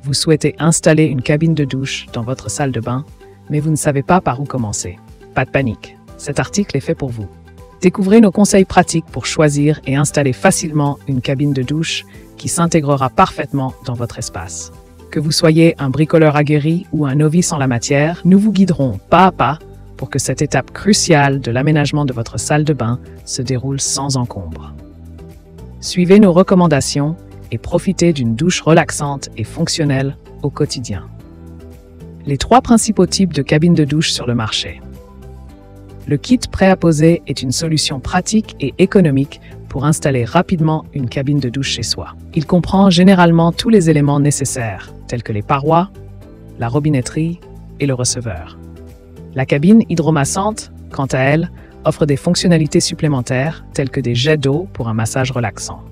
Vous souhaitez installer une cabine de douche dans votre salle de bain, mais vous ne savez pas par où commencer. Pas de panique, cet article est fait pour vous. Découvrez nos conseils pratiques pour choisir et installer facilement une cabine de douche qui s'intégrera parfaitement dans votre espace. Que vous soyez un bricoleur aguerri ou un novice en la matière, nous vous guiderons pas à pas pour que cette étape cruciale de l'aménagement de votre salle de bain se déroule sans encombre. Suivez nos recommandations et profitez d'une douche relaxante et fonctionnelle au quotidien. Les 3 principaux types de cabines de douche sur le marché. Le kit prêt à poser est une solution pratique et économique pour installer rapidement une cabine de douche chez soi. Il comprend généralement tous les éléments nécessaires, tels que les parois, la robinetterie et le receveur. La cabine hydromassante, quant à elle, offre des fonctionnalités supplémentaires, telles que des jets d'eau pour un massage relaxant.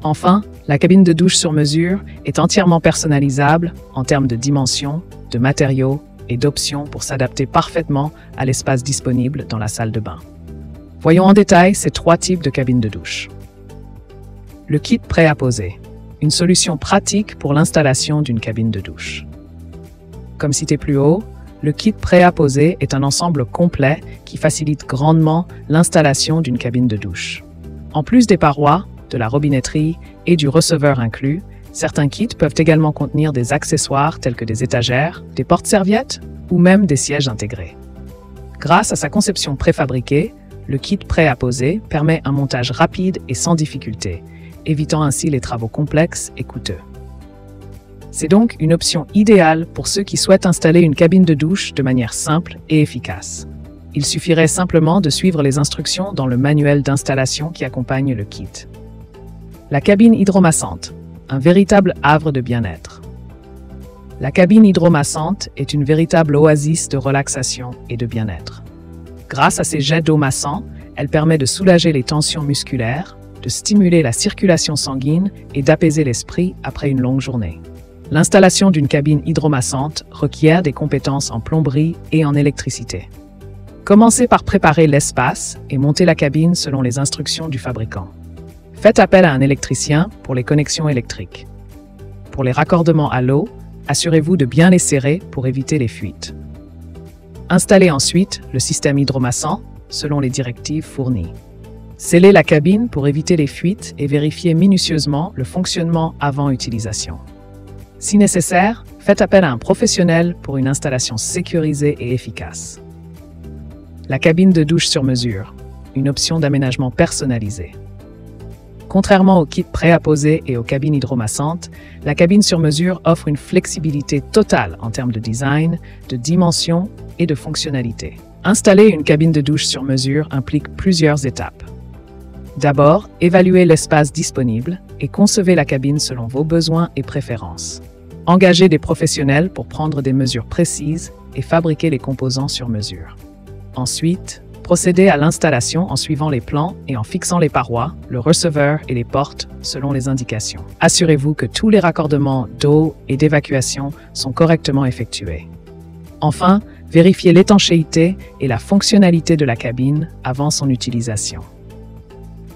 Enfin, la cabine de douche sur mesure est entièrement personnalisable en termes de dimensions, de matériaux et d'options pour s'adapter parfaitement à l'espace disponible dans la salle de bain. Voyons en détail ces 3 types de cabines de douche. Le kit prêt à poser, une solution pratique pour l'installation d'une cabine de douche. Comme cité plus haut, le kit prêt à poser est un ensemble complet qui facilite grandement l'installation d'une cabine de douche. En plus des parois, de la robinetterie et du receveur inclus, certains kits peuvent également contenir des accessoires tels que des étagères, des porte-serviettes ou même des sièges intégrés. Grâce à sa conception préfabriquée, le kit prêt à poser permet un montage rapide et sans difficulté, évitant ainsi les travaux complexes et coûteux. C'est donc une option idéale pour ceux qui souhaitent installer une cabine de douche de manière simple et efficace. Il suffirait simplement de suivre les instructions dans le manuel d'installation qui accompagne le kit. La cabine hydromassante, un véritable havre de bien-être. La cabine hydromassante est une véritable oasis de relaxation et de bien-être. Grâce à ses jets d'eau massants, elle permet de soulager les tensions musculaires, de stimuler la circulation sanguine et d'apaiser l'esprit après une longue journée. L'installation d'une cabine hydromassante requiert des compétences en plomberie et en électricité. Commencez par préparer l'espace et montez la cabine selon les instructions du fabricant. Faites appel à un électricien pour les connexions électriques. Pour les raccordements à l'eau, assurez-vous de bien les serrer pour éviter les fuites. Installez ensuite le système hydromassant selon les directives fournies. Scellez la cabine pour éviter les fuites et vérifiez minutieusement le fonctionnement avant utilisation. Si nécessaire, faites appel à un professionnel pour une installation sécurisée et efficace. La cabine de douche sur mesure, une option d'aménagement personnalisée. Contrairement aux kits prêts à poser et aux cabines hydromassantes, la cabine sur mesure offre une flexibilité totale en termes de design, de dimension et de fonctionnalité. Installer une cabine de douche sur mesure implique plusieurs étapes. D'abord, évaluez l'espace disponible et concevez la cabine selon vos besoins et préférences. Engagez des professionnels pour prendre des mesures précises et fabriquer les composants sur mesure. Ensuite, procédez à l'installation en suivant les plans et en fixant les parois, le receveur et les portes selon les indications. Assurez-vous que tous les raccordements d'eau et d'évacuation sont correctement effectués. Enfin, vérifiez l'étanchéité et la fonctionnalité de la cabine avant son utilisation.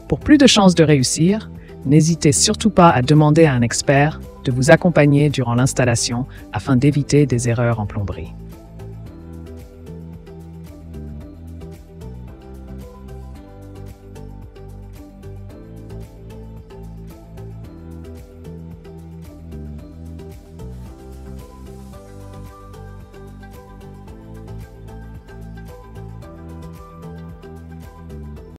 Pour plus de chances de réussir, n'hésitez surtout pas à demander à un expert de vous accompagner durant l'installation afin d'éviter des erreurs en plomberie.